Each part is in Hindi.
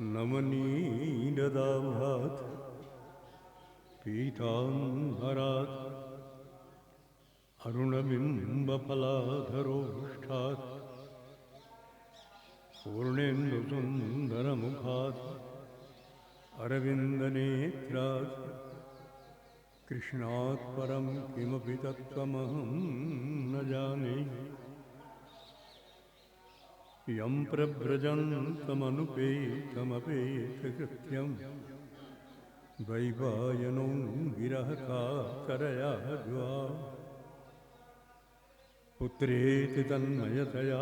नमनीरदाभात् पीताम्बरात् अरुणबिम्बफलाधरोष्ठात् पूर्णेन्दुसुन्दरमुखात् अरविन्दनेत्रात् कृष्णात् परं किमपि तत्त्वमहं न जाने। यं प्रव्रजन्तमनुपेतमपेतकृत्यं द्वैपायनो विरहकातरया द्वा पुत्रेति तन्मयतया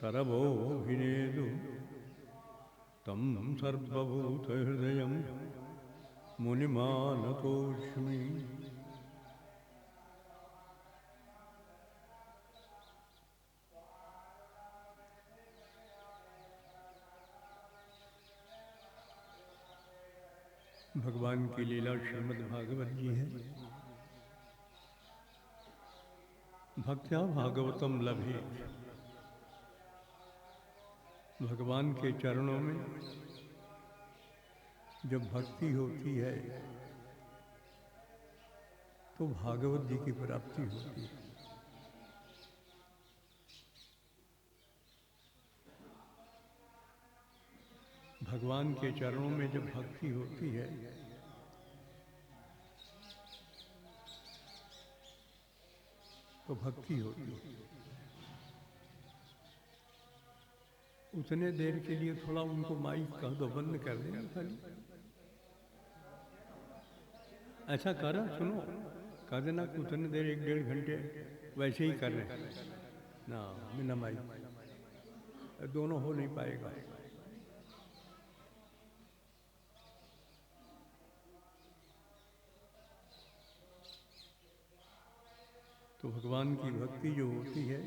तरवोऽभिनेदु तं सर्वभूतहृदयं मुनिमानतोऽस्मि। भगवान की लीला श्रीमद् भागवत जी है। भक्त्या भागवतम लभे, भगवान के चरणों में जब भक्ति होती है तो भागवत जी की प्राप्ति होती है। भगवान के चरणों में जब भक्ति होती है तो भक्ति होती है। उतने देर के लिए थोड़ा उनको माइक कह दो, बंद कर देना खाली। ऐसा करा, सुनो, कह देना उतने देर 1-1.5 घंटे वैसे ही कर रहे ना, बिना माइक दोनों हो नहीं पाएगा। तो भगवान की भक्ति जो होती है,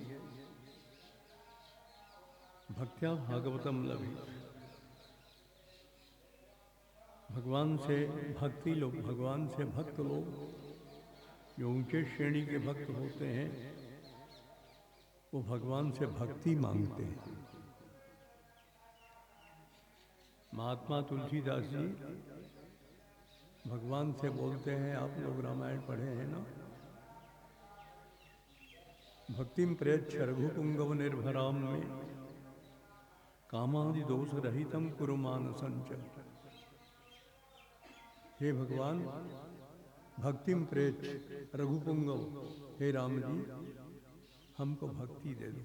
भक्त्या भागवतम लभे, भगवान से भक्ति लोग, भगवान से भक्त लोग जो ऊंचे श्रेणी के भक्त होते हैं वो भगवान से भक्ति मांगते हैं। महात्मा तुलसीदास जी भगवान से बोलते हैं, आप लोग रामायण पढ़े हैं ना, भक्तिम प्रयच्छ रघुपुंगव निर्भराम में कामादि दोष रहितम कुरु मानसंच। हे भगवान, भक्तिम प्रयच्छ रघुपुंगव, हे राम जी हमको भक्ति दे दो,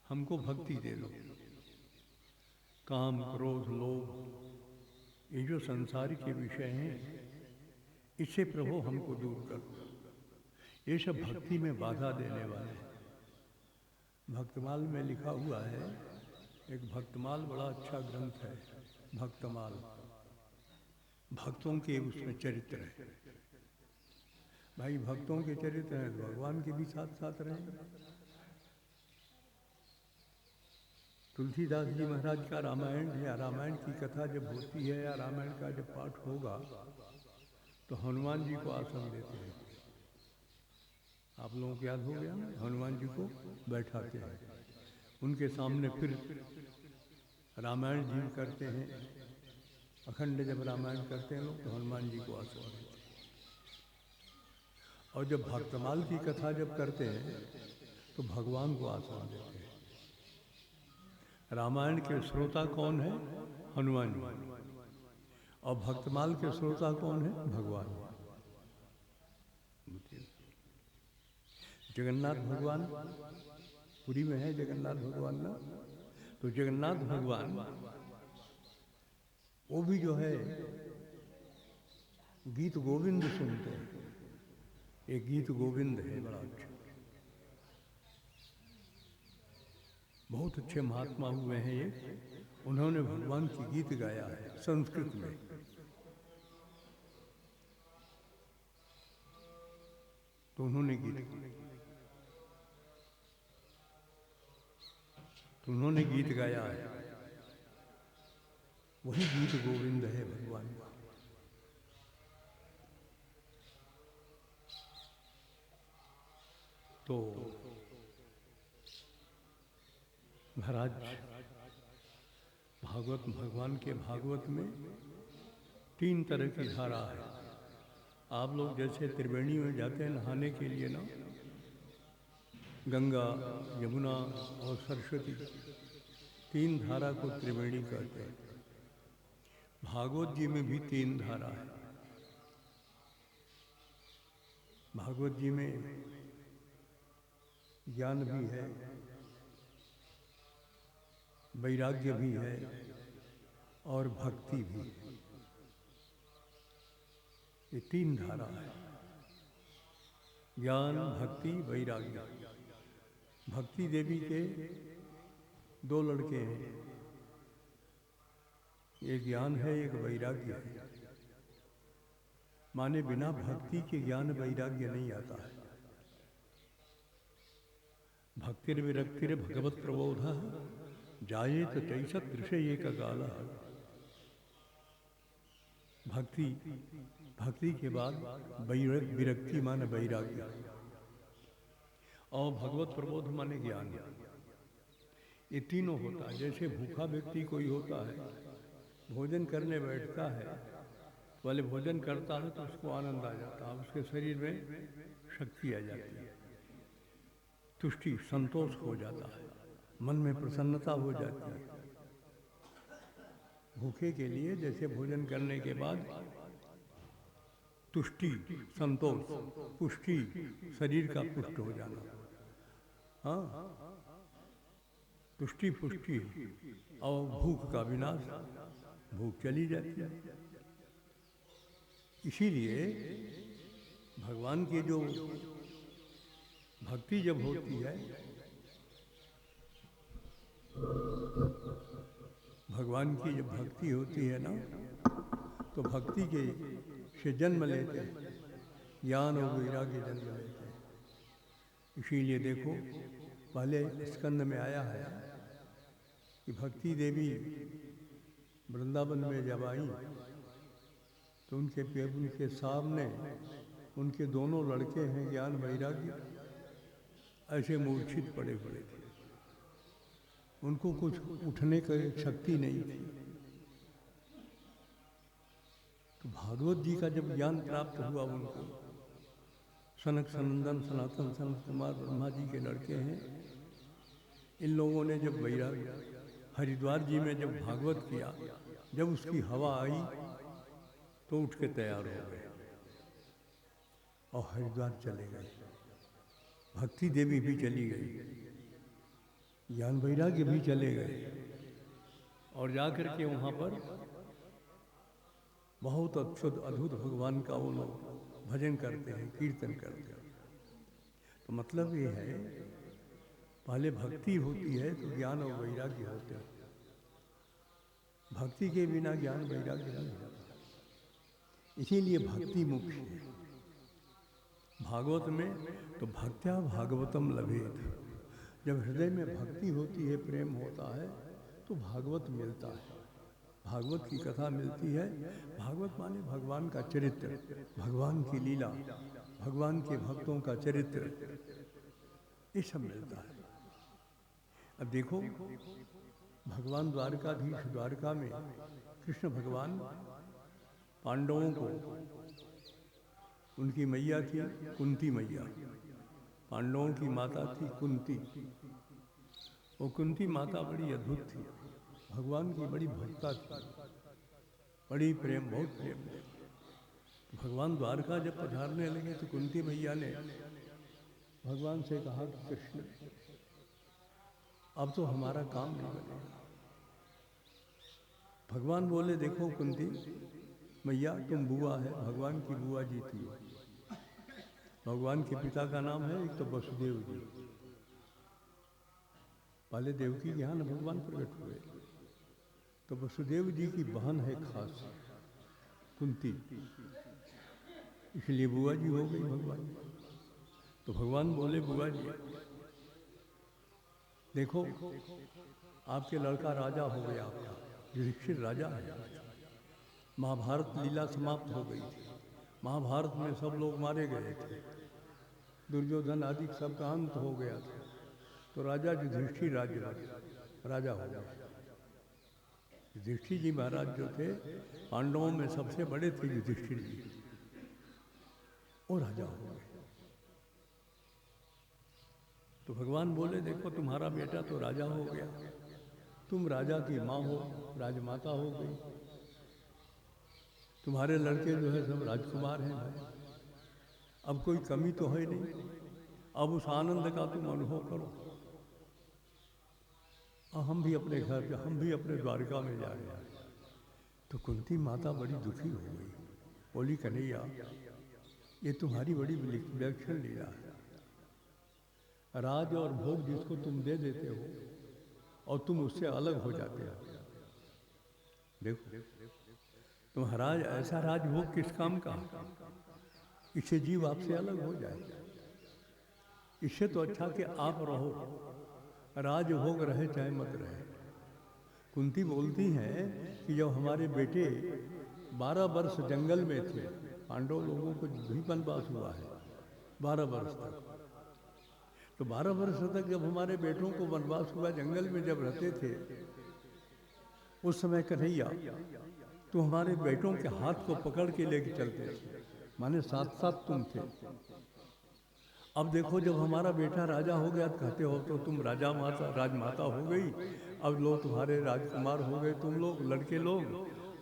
हमको भक्ति दे दो। काम क्रोध लोभ ये जो संसार के विषय हैं इससे प्रभु हमको दूर कर दो। ये सब भक्ति में बाधा देने वाले हैं। भक्तमाल में लिखा हुआ है, एक भक्तमाल बड़ा अच्छा ग्रंथ है भक्तमाल, भक्तों के उसमें चरित्र है। भाई भक्तों के चरित्र हैं तो भगवान के भी साथ साथ रहेंगे। तुलसीदास जी महाराज का रामायण या रामायण की कथा जब होती है या रामायण का जब पाठ होगा तो हनुमान जी को आसन देते हैं। आप लोगों को याद हो गया ना, हनुमान जी को बैठाते हैं, उनके सामने फिर रामायण जी करते हैं। अखंड जब रामायण करते हैं लोग तो हनुमान जी को आसन देते हैं। और जब भक्तमाल की कथा जब करते हैं तो भगवान को आसन देते हैं। रामायण के श्रोता कौन है? हनुमान जी। और भक्तमाल के श्रोता कौन है? भगवान। जगन्नाथ भगवान पुरी में है, जगन्नाथ भगवान ना, तो जगन्नाथ भगवान वो भी जो है गीत गोविंद सुनते हैं। एक गीत गोविंद है बड़ा अच्छा, बहुत अच्छे महात्मा हुए हैं ये, उन्होंने भगवान की गीत गाया है संस्कृत में। तो उन्होंने गीत गाया है, वही गीत गोविंद है भगवान का। तो महाराज भागवत, भगवान के भागवत में 3 तरह की धारा है। आप लोग जैसे त्रिवेणी में जाते हैं नहाने के लिए ना, गंगा, यमुना और सरस्वती, 3 धारा को त्रिवेणी कहते हैं। भागवत जी में भी 3 धारा है। भागवत जी में ज्ञान भी है, वैराग्य भी है और भक्ति भी है। ये 3 धारा है, ज्ञान, भक्ति, वैराग्य। भक्ति देवी के 2 लड़के हैं, एक ज्ञान है, एक वैराग्य है। माने बिना भक्ति के ज्ञान वैराग्य नहीं आता है। भक्तिर विरक्तिर भगवत प्रबोध जाये तो तैसत दृश्य एक काला। भक्ति के बाद विरक्ति माने वैराग्य, और भगवत प्रबोध माने ज्ञान। ये तीनों होता है। जैसे भूखा व्यक्ति कोई होता है, भोजन करने बैठता है, पहले भोजन करता है तो उसको आनंद आ जाता है, उसके शरीर में शक्ति आ जाती है, तुष्टि, संतोष हो जाता है, मन में प्रसन्नता हो जाती है। भूखे के लिए जैसे भोजन करने के बाद तुष्टि, संतोष, पुष्टि, शरीर का पुष्ट हो जाना, हाँ, तुष्टि पुष्टि, और भूख का विनाश, भूख चली जाती है। इसीलिए भगवान की जो भक्ति जब होती है, भगवान की जब भक्ति होती है ना, तो भक्ति के से जन्म लेते हैं, ज्ञान और वैराग्य जन्म लेते हैं। इसीलिए देखो पहले स्कंद में आया है कि भक्ति देवी वृंदावन में जब आई तो उनके सामने उनके 2 लड़के हैं, ज्ञान वैराग्य, ऐसे मूर्छित पड़े थे। उनको कुछ उठने की शक्ति नहीं थी। तो भागवत जी का जब ज्ञान प्राप्त हुआ उनको, सनक सनंदन सनातन सनत कुमार ब्रह्मा जी के लड़के हैं, इन लोगों ने जब वैराग्य हरिद्वार जी में जब भागवत किया, जब उसकी हवा आई तो उठ के तैयार हो गए और हरिद्वार चले गए। भक्ति देवी भी चली गई, ज्ञान वैराग्य भी चले गए, और जाकर के वहाँ पर बहुत अद्भुत अद्भुत भगवान का वो लोग भजन करते हैं, कीर्तन करते हैं। तो मतलब ये है, पहले भक्ति होती है तो ज्ञान और वैराग्य होते हैं। भक्ति के बिना ज्ञान वैराग्य नहीं होता। इसीलिए भक्ति मुख्य है भागवत में। तो भक्त्या भागवतम लभेत, जब हृदय में भक्ति होती है, प्रेम होता है, तो भागवत मिलता है, भागवत की कथा मिलती है। भागवत माने भगवान का चरित्र, भगवान की लीला, भगवान के भक्तों का चरित्र, ये सब मिलता है। अब देखो भगवान द्वारकाधीश, द्वारका में कृष्ण भगवान पांडवों को, उनकी मैया थी कुंती मैया, पांडवों की माता थी कुंती। वो कुंती माता बड़ी अद्भुत थी, भगवान की बड़ी भक्ता थी, बड़ी प्रेम, बहुत प्रेम। भगवान द्वारका जब पधारने लगे तो कुंती मैया ने भगवान से कहा कि कृष्ण अब तो हमारा काम नहीं बनेगा। भगवान बोले देखो कुंती मैया, तुम बुआ है, भगवान की बुआ जी थी। भगवान के पिता का नाम है एक तो वसुदेव जी, पहले देवकी के यहाँ भगवान प्रकट हुए, तो वसुदेव जी की बहन है खास कुंती, इसलिए बुआ जी हो गई भगवान। तो भगवान बोले बुआ जी देखो आपके लड़का राजा हो गया, आपका युधिष्ठिर राजा है। महाभारत लीला समाप्त हो गई थी, महाभारत में सब लोग मारे गए थे, दुर्योधन आदि सबका अंत हो गया था, तो राजा युधिष्ठिर राज्य बने। राजा हो गया। युधिष्ठिर जी महाराज जो थे, पांडवों में सबसे बड़े थे युधिष्ठिर जी, वो राजा हो गए। तो भगवान बोले देखो तुम्हारा बेटा तो राजा हो गया, तुम राजा की माँ हो, राजमाता हो गई, तुम्हारे लड़के जो है सब राजकुमार हैं भाई, अब कोई कमी तो है नहीं, अब उस आनंद का तुम अनुभव करो। और हम भी अपने घर, हम भी अपने द्वारका में जा रहे हैं। तो कुंती माता बड़ी दुखी हो गई, बोली कन्हैया ये तुम्हारी बड़ी विलक्षण लीला है, राज और भोग जिसको तुम दे देते हो और तुम उससे अलग हो जाते हो। देखो तुम्हारा ऐसा राजभोग किस काम का, इससे जीव आपसे अलग हो जाए। इससे तो अच्छा कि आप रहो, राजभोग रहे चाहे मत रहे। कुंती बोलती हैं कि जब हमारे बेटे 12 वर्ष जंगल में थे, पांडव लोगों को भी वनवास हुआ है 12 वर्ष तक, तो 12 वर्ष तक जब हमारे बेटों को वनवास हुआ, जंगल में जब रहते थे, उस समय कन्हैया तो हमारे बेटों के हाथ को पकड़ के लेके चलते थे, माने साथ साथ तुम थे। अब देखो जब हमारा बेटा राजा हो गया तो कहते हो तो तुम राजा माता राजमाता हो गई, अब लोग तुम्हारे राजकुमार हो गए, तुम लोग लड़के लोग,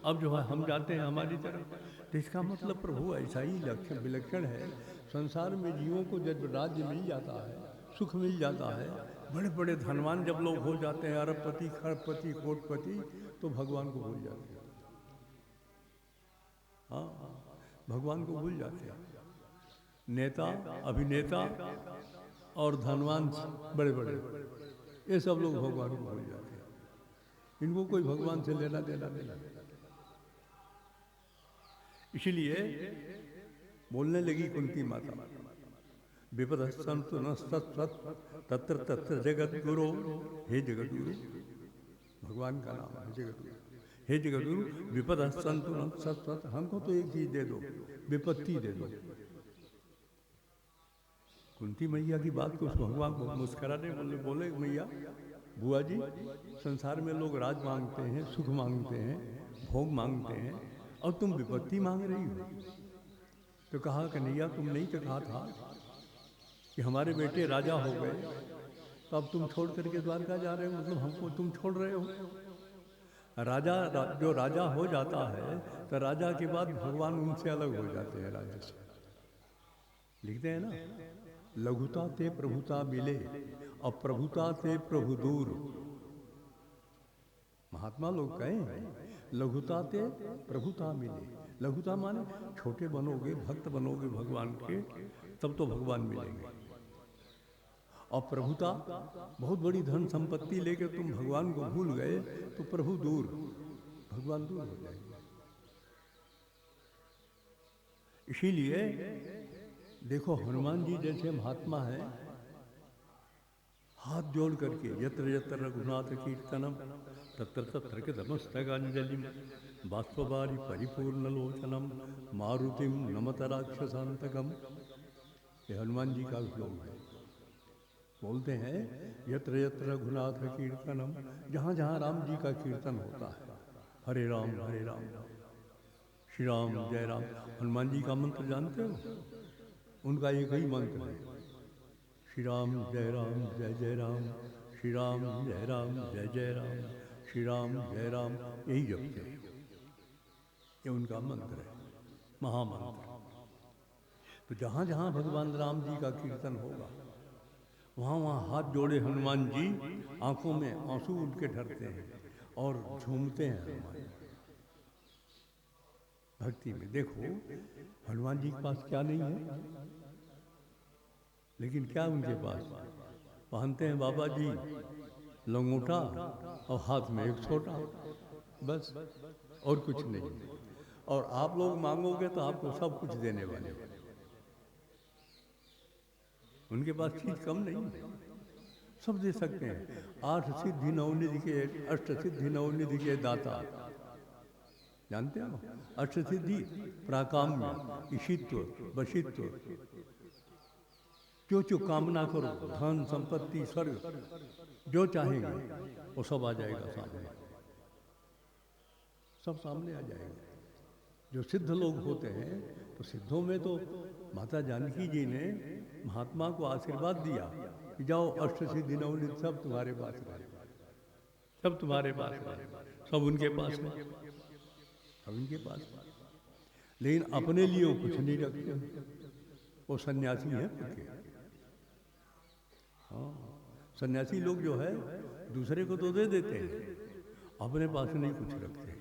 अब जो है हम जाते हैं हमारी तरफ। तो इसका मतलब प्रभु ऐसा ही लक्षण विलक्षण है। संसार में जीवों को जब राज्य मिल जाता है, सुख मिल जाता है, बड़े बड़े धनवान जब लोग हो जाते हैं, अरबपति खरबपति कोटपति, तो भगवान को भूल जाते हैं। हाँ, भगवान को भूल जाते हैं। नेता, अभिनेता और धनवान बड़े बड़े, ये सब लोग भगवान को भूल जाते हैं, इनको कोई भगवान से लेना देना नहीं। इसलिए बोलने लगी कुंती माता, विपद संतु न तत्र तत्र जगत गुरु, हे जगत गुरु, भगवान का नाम है जगत गुरु, हे जगत गुरु विपद संतु न सत, हमको तो एक चीज दे दो, विपत्ति दे दो। कुंती मैया की बात को भगवान को मुस्कुराने बोले मैया बुआ जी, संसार में लोग राज मांगते हैं, सुख मांगते हैं, भोग मांगते हैं, और तुम विपत्ति मांग रही हो। तो कहा कन्हैया तुम नहीं तो कहा था कि हमारे बेटे राजा हो गए, तो अब तुम छोड़ करके द्वारका जा रहे हो, मतलब हमको तुम छोड़ रहे हो। राजा जो राजा हो जाता है तो राजा के बाद भगवान उनसे अलग हो जाते हैं, राजा से। लिखते हैं ना, लघुता ते प्रभुता मिले और प्रभुता ते प्रभु दूर। महात्मा लोग कहें लघुता ते प्रभुता मिले, लघुता माने छोटे बनोगे, भक्त बनोगे भगवान के, तब तो भगवान मिलेंगे। और प्रभुता, बहुत बड़ी धन संपत्ति लेकर तुम भगवान को भूल गए तो प्रभु दूर, भगवान दूर हो जाएंगे। इसीलिए देखो हनुमान जी जैसे महात्मा हैं, हाथ जोड़ करके यत्र यत्र रघुनाथ कीर्तनम तत्र तत्र कृतमस्तकांजलिम बाष्पवारि परिपूर्ण लोचनम मारुतिम नमत राक्षसांतकम। ये हनुमान जी का श्लोक है। बोलते हैं यत्र यत्र रघुनाथ कीर्तनम, जहाँ जहाँ राम जी का कीर्तन होता है, हरे राम श्री राम जय राम। हनुमान जी का मंत्र जानते हो? उनका एक ही मंत्र है, श्री राम जय राम, श्री राम जय जय राम, श्री राम जय राम, यही जपते हैं। ये उनका मंत्र है, महामंत्र। तो जहाँ जहाँ भगवान राम जी का कीर्तन होगा, वहाँ वहाँ हाथ जोड़े हनुमान जी, आंखों में आंसू उनके ढरते हैं और झूमते हैं हनुमान भक्ति में। देखो हनुमान जी के पास क्या नहीं है, लेकिन क्या उनके पास पहनते हैं बाबा जी लंगोटा और हाथ में एक छोटा, बस और कुछ नहीं। और आप लोग मांगोगे तो आपको सब कुछ देने वाले, उनके पास चीज कम नहीं है, सब दे सकते हैं। 8 सिद्धि नवनिधि के, 8 सिद्धि नवनिधि के दाता, जानते हो? 8 सिद्धि प्राकाम्य, ईशित्व, वशित्व, जो जो कामना करो, धन संपत्ति स्वर्ग, जो चाहेंगे वो सब आ जाएगा सामने, सब सामने आ जाएगा। जो सिद्ध लोग होते हैं, तो सिद्धों में तो माता जानकी जी ने महात्मा को आशीर्वाद दिया कि जाओ अष्ट सिद्धि नवनीत सब तुम्हारे पास है, सब तुम्हारे पास है, सब उनके पास है, सब उनके पास है। लेकिन अपने लिए वो कुछ नहीं रखते, वो सन्यासी है खुद के। हाँ, सन्यासी लोग जो है दूसरे को तो दे देते हैं, अपने पास नहीं कुछ रखते।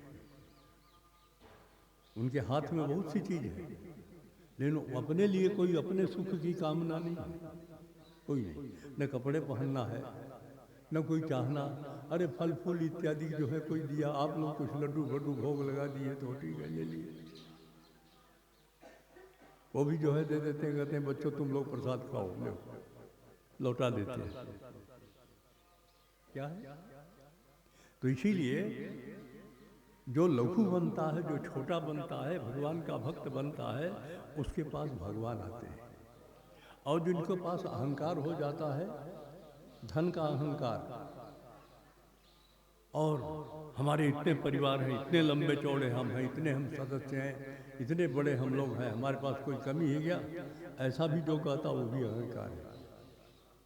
उनके हाथ में बहुत सी चीज है, लेकिन अपने लिए कोई अपने सुख की कामना नहीं है, कोई नहीं। न कपड़े पहनना है, न कोई चाहना, अरे फल फूल इत्यादि जो है कोई दिया, आप लोग कुछ लड्डू भड्डू भोग लगा दिए तो ठीक है, ले लिए, वो भी जो है दे देते हैं, कहते हैं बच्चों तुम लोग प्रसाद खाओ, लो, लौटा देते हैं। क्या है? तो इसीलिए जो लघु बनता है, जो छोटा बनता है, भगवान का भक्त बनता है, उसके पास भगवान आते हैं। और जिनके पास अहंकार हो जाता है, धन का अहंकार, और हमारे इतने परिवार हैं, इतने लंबे चौड़े हम हैं, इतने हम सदस्य हैं, इतने बड़े हम लोग हैं, हमारे पास कोई कमी है क्या, ऐसा भी जो कहता वो भी अहंकार है,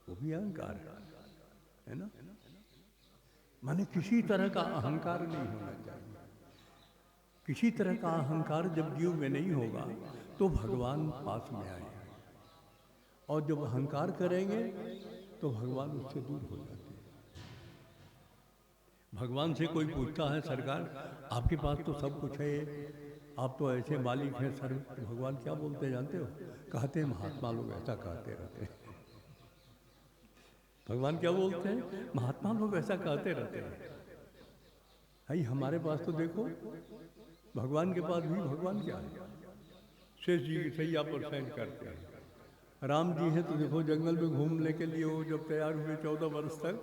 वो भी अहंकार है ना। माने किसी तरह का अहंकार नहीं होना चाहिए। किसी तरह का अहंकार जब जीव में नहीं होगा तो भगवान पास में आएंगे, और जब अहंकार करेंगे तो भगवान उससे दूर हो जाते हैं। भगवान से कोई पूछता है सरकार आपके पास तो सब कुछ है, आप तो ऐसे मालिक हैं सर, तो भगवान क्या बोलते हैं जानते हो? कहते हैं महात्मा लोग ऐसा कहते रहते हैं। भगवान क्या बोलते हैं? महात्मा लोग ऐसा कहते रहते हैं। भाई हमारे पास तो देखो, भगवान के पास भी भगवान क्या है, शेष जी की सैया पर शयन करते हैं। राम जी हैं तो देखो जंगल में घूमने के लिए वो जब तैयार हुए 14 वर्ष तक,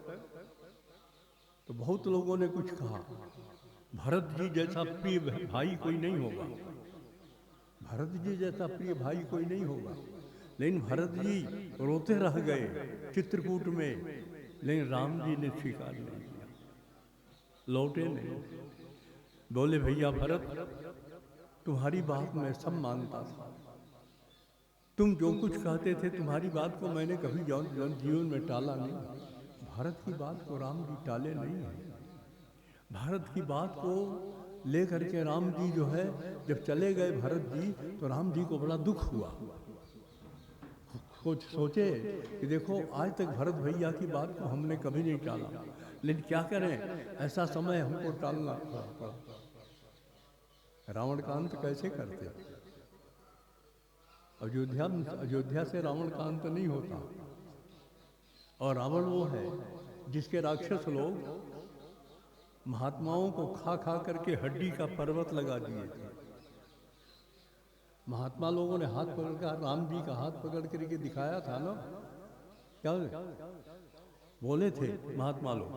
तो बहुत लोगों ने कुछ कहा, भरत जी जैसा प्रिय भाई कोई नहीं होगा, भरत जी जैसा प्रिय भाई कोई नहीं होगा। लेकिन भरत जी रोते रह गए चित्रकूट में, लेकिन राम जी ने स्वीकार नहीं किया, लौटे नहीं। बोले भैया भरत तुम्हारी बात मैं सब मानता था, तुम जो कुछ कहते थे तुम्हारी बात को मैंने कभी जीवन में टाला नहीं। भारत की बात को राम जी टाले नहीं है। भारत की बात को लेकर के राम जी जो है जब चले गए भरत जी, तो राम जी को बड़ा दुख हुआ। कुछ सोचे कि देखो आज तक भरत भैया की बात को हमने कभी नहीं टाला, लेकिन क्या करें, ऐसा समय हमको टालना पड़ा। रावण का अंत कैसे करते? अयोध्या से रावण का अंत नहीं होता। और रावण वो है जिसके राक्षस लोग महात्माओं को खा खा करके हड्डी का पर्वत लगा दिए थे। महात्मा लोगों ने हाथ पकड़कर, राम जी का हाथ पकड़ करके दिखाया था ना, क्या बोले थे महात्मा लोग,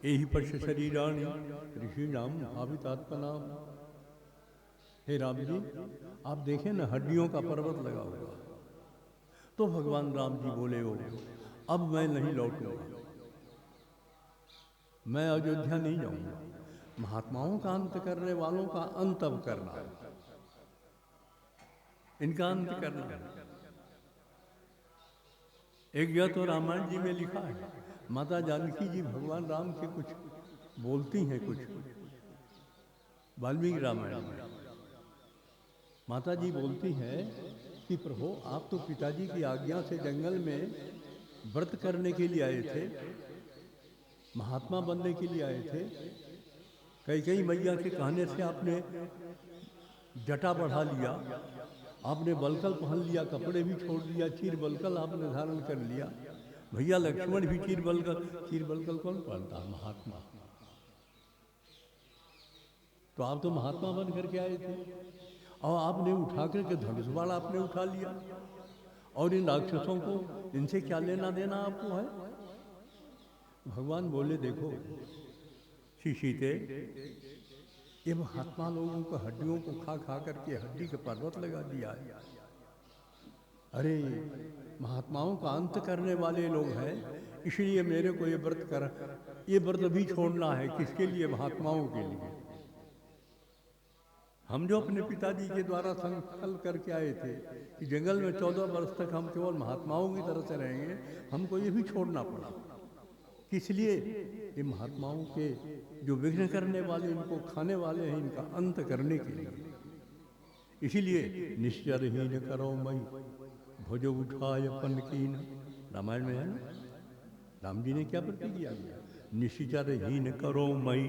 यही पश शरीराणि ऋषि नाम भावितात्मना। हे राम जी आप देखें ना, हड्डियों का पर्वत लगा हुआ। तो भगवान राम जी बोले हो अब मैं नहीं लौटूंगा, मैं अयोध्या नहीं जाऊंगा, महात्माओं का अंत करने वालों का अंत अब करना है, इनका अंत करना है। एक यह तो रामायण जी में लिखा है, माता जानकी जी भगवान राम के कुछ बोलती हैं, कुछ वाल्मीकि रामायण में माता जी बोलती हैं कि प्रभु आप तो पिताजी की आज्ञा से जंगल में व्रत करने के लिए आए थे, महात्मा बनने के लिए आए थे। कई मैया के कहने से आपने जटा बढ़ा लिया, आपने बलकल पहन लिया, कपड़े भी छोड़ दिया, चीर बलकल आपने धारण कर लिया। भैया लक्ष्मण भी चीर बलकल कौन पहनता है? महात्मा। तो आप तो महात्मा बन करके आए थे, और आपने उठा करके धनुष बाण आपने उठा लिया, और इन राक्षसों को, इनसे क्या लेना देना आपको है? भगवान बोले देखो सीते, ये महात्मा लोगों को हड्डियों को खा खा करके हड्डी का पर्वत लगा दिया है। अरे महात्माओं का अंत करने वाले लोग हैं, इसलिए मेरे को ये व्रत भी छोड़ना है। किसके लिए? महात्माओं के लिए। हम जो अपने पिताजी के द्वारा संकल्प करके आए थे कि जंगल में 14 वर्ष तक हम केवल महात्माओं की तरह से रहेंगे, हमको ये भी छोड़ना पड़ा। किस लिए? ये महात्माओं के जो विघ्न करने वाले, इनको खाने वाले हैं, इनका अंत करने के लिए। इसीलिए निश्चरहीन करो मई भुज उठाय पन कीन, रामायण में है ना, राम जी ने क्या प्रतिज्ञा किया? निश्चरहीन करो मई,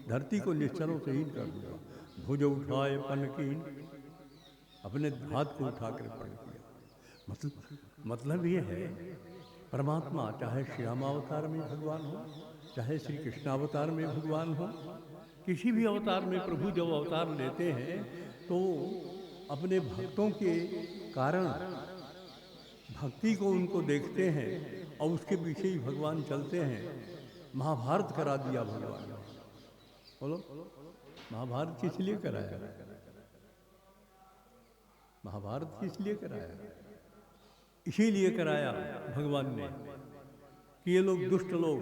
धरती को निश्चरों से हीन कर दिया। भुज उठाए पन कीन, अपने हाथ को उठाकर पन किया। मतलब ये है, परमात्मा चाहे श्री रामावतार में भगवान हो, चाहे श्री कृष्णावतार में भगवान हो, किसी भी अवतार में प्रभु जब अवतार लेते हैं तो अपने भक्तों के कारण भक्ति को उनको देखते हैं और उसके पीछे ही भगवान चलते हैं। महाभारत करा दिया भगवान ने। बोलो, महाभारत किस लिए कराया? महाभारत किस लिए कराया? इसीलिए कराया भगवान ने कि ये लोग, दुष्ट लोग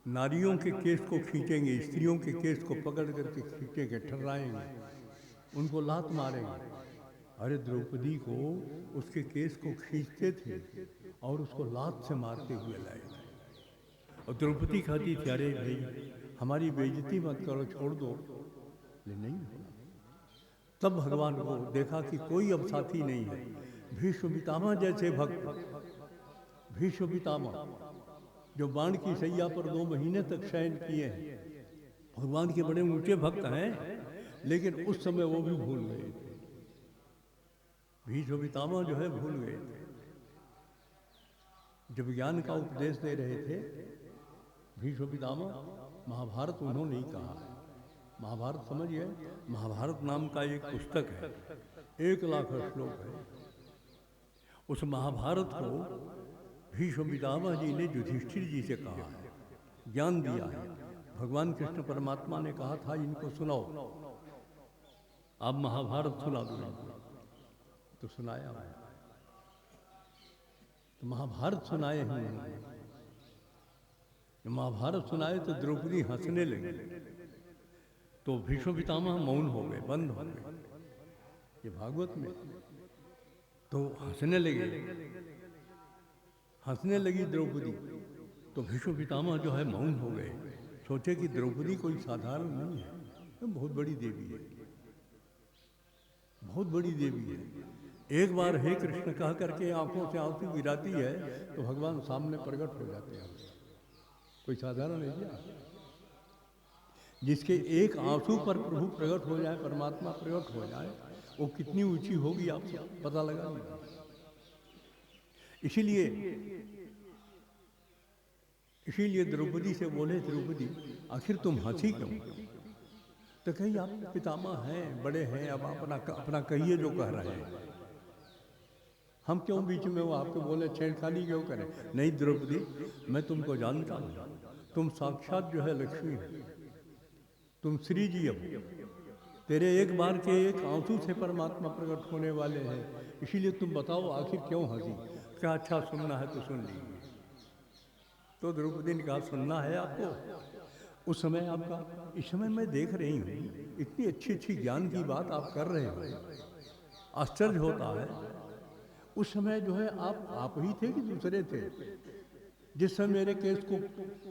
नारियों के केस को खींचेंगे, स्त्रियों के केस को पकड़ करके खींचेंगे, ठर्राएंगे, उनको लात मारेंगे। अरे द्रौपदी को उसके केस को खींचते थे और उसको लात से मारते हुए लाए थे। और द्रौपदी कहती थी, अरे भाई हमारी बेइज्जती मत करो, छोड़ दो। लेकिन नहीं हुआ। तब भगवान को देखा कि कोई अब साथी नहीं है। भीष्म पितामह जैसे भक्त, भीष्म पितामह जो बाण की सैया पर 2 महीने तक शयन किए हैं, भगवान के बड़े ऊंचे भक्त हैं, लेकिन उस समय वो भी भूल गए थे। भीष्म पितामह जो है भूल गए थे। जब ज्ञान का उपदेश दे रहे थे भीष्म पितामह, महाभारत उन्होंने ही कहा है। महाभारत समझिए, महाभारत नाम का एक पुस्तक है, 1 लाख श्लोक है। उस महाभारत को भीष्म पितामह जी ने युधिष्ठिर जी से कहा है, ज्ञान दिया है। भगवान कृष्ण परमात्मा ने कहा था, इनको सुनाओ, आप महाभारत सुना दो। तो सुनाया है, तो महाभारत सुनाए हैं। महाभारत सुनाए तो द्रौपदी हंसने लगी, तो भीष्म पितामह मौन हो गए, बंद हो गए। ये भागवत में, तो हंसने लगी द्रौपदी, तो भीष्म पितामह जो है मौन हो गए। सोचे कि द्रौपदी कोई साधारण नहीं है, तो बहुत बड़ी देवी है, बहुत बड़ी देवी है। एक बार हे कृष्ण कह करके आंखों से आंसू गिराती है तो भगवान सामने प्रकट हो जाते हैं। कोई साधारण है क्या? जिसके एक आंसू पर प्रभु प्रकट हो जाए, परमात्मा प्रकट हो जाए, वो कितनी ऊंची होगी आप पता लगा नहीं। इसीलिए द्रौपदी से बोले, द्रौपदी आखिर तुम हंसी क्यों? तो कहीं आप पितामह हैं, बड़े हैं, अब अपना कहिए जो कह रहे हैं, हम क्यों बीच में वो आपको बोले छेड़खानी क्यों करें? नहीं द्रौपदी, मैं तुमको जानता हूँ, तुम साक्षात जो है लक्ष्मी हो, तुम श्री जी हो। तेरे एक बार के एक आंसू से परमात्मा प्रकट होने वाले हैं, इसीलिए तुम बताओ आखिर क्यों हंसी? क्या अच्छा सुनना है तो सुन लीजिए। तो द्रौपदी ने कहा, सुनना है आपको? उस समय आपका, इस समय मैं देख रही हूँ इतनी अच्छी अच्छी ज्ञान की बात आप कर रहे हो, आश्चर्य होता है। उस समय जो है आप ही थे कि दूसरे थे? जिस समय मेरे केस को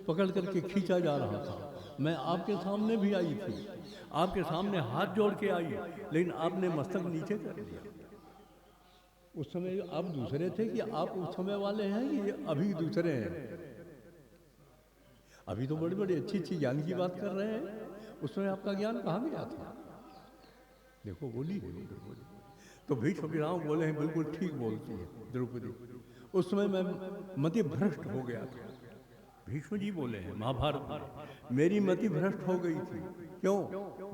पकड़ करके खींचा जा रहा था, मैं आपके सामने भी आई थी, आपके सामने हाथ जोड़ के आई, लेकिन आपने मस्तक नीचे कर दिया। उस समय आप दूसरे थे कि आप उस समय वाले हैं कि अभी दूसरे हैं? अभी तो बड़ी बड़ी अच्छी अच्छी ज्ञान की बात कर रहे हैं, उस समय आपका ज्ञान कहाँ गया था? देखो बोली द्रौपदी। तो भीष्म पितामह बोले हैं, बिल्कुल ठीक बोलती है द्रौपदी, उस समय मैं मति भ्रष्ट हो गया था। भीष्म जी बोले हैं महाभारत में, मेरी मति भ्रष्ट हो गई थी। क्यों?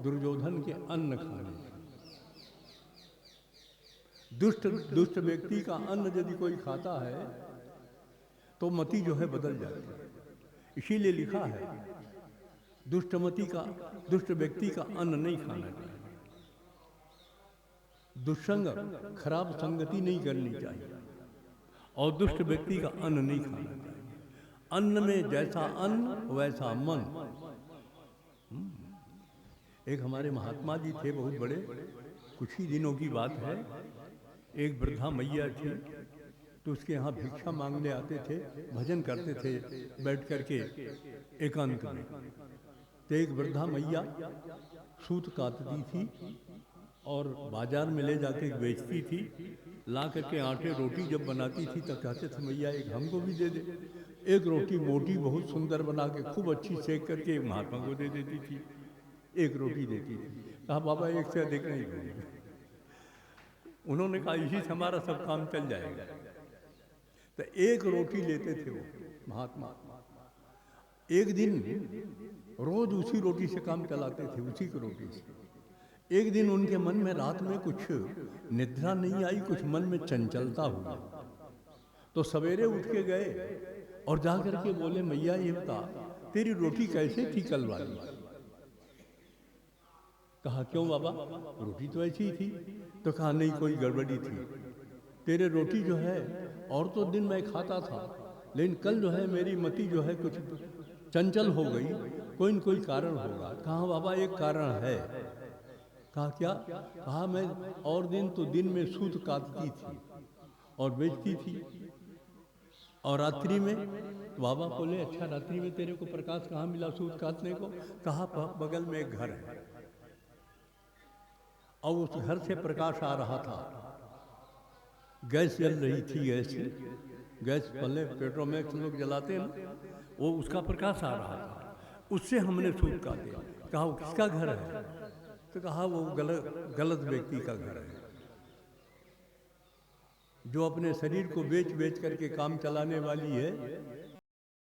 दुर्योधन के अन्न खाने। दुष्ट व्यक्ति का अन्न यदि कोई खाता है तो मति जो है बदल जाती है। इसीलिए लिखा है, दुष्ट व्यक्ति का अन्न नहीं खाना चाहिए, दुष्संग, खराब संगति नहीं करनी चाहिए। और दुष्ट व्यक्ति का अन्न नहीं खाना चाहिए। अन्न में जैसा अन्न वैसा मन। एक हमारे महात्मा जी थे बहुत बड़े, कुछ ही दिनों की बात है। एक वृद्धा मैया थी, तो उसके यहाँ भिक्षा मांगने आते थे, भजन करते थे बैठ करके एकांत में। तो एक वृद्धा मैया सूत काटती थी और बाजार में ले जाके बेचती थी। ला करके आटे रोटी जब बनाती थी तब कहते थे मैया एक हमको भी दे दे। एक रोटी मोटी बहुत सुंदर बना के खूब अच्छी सेक करके महात्मा को दे देती थी, एक रोटी देती थी। कहा बाबा एक से अधिक नहीं दूंगी। उन्होंने कहा इसी से हमारा सब काम चल जाएगा। तो एक रोटी लेते थे वो महात्मा, एक दिन रोज उसी रोटी से काम चलाते थे, उसी की रोटी से। एक दिन उनके मन में रात में कुछ निद्रा नहीं आई, कुछ मन में चंचलता हुई। तो सवेरे उठ के गए और जाकर के बोले मैया ये बता तेरी रोटी कैसे थी कल वाली? कहा क्यों बाबा, रोटी तो ऐसी ही थी। तो कहा नहीं कोई गड़बड़ी थी, तेरे रोटी जो है और तो दिन मैं खाता था, लेकिन कल जो है मेरी मति जो है कुछ चंचल हो गई, कोई न कोई कारण होगा। कहा बाबा एक कारण है। कहा क्या? कहा मैं और दिन तो दिन में सूत काटती थी और बेचती थी, और रात्रि में। बाबा बोले अच्छा रात्रि में तेरे को प्रकाश कहाँ मिला सूत काटने को? कहा बगल में एक घर है और उस घर से प्रकाश आ रहा था, गैस जल रही थी। गैस पहले पेट्रोमैक्स लोग जलाते हैं ना, वो उसका प्रकाश आ रहा था, उससे हमने सूत काटे। कहा वो किसका घर है? तो कहा वो गलत व्यक्ति का घर है, जो अपने शरीर को बेच बेच करके काम चलाने वाली है,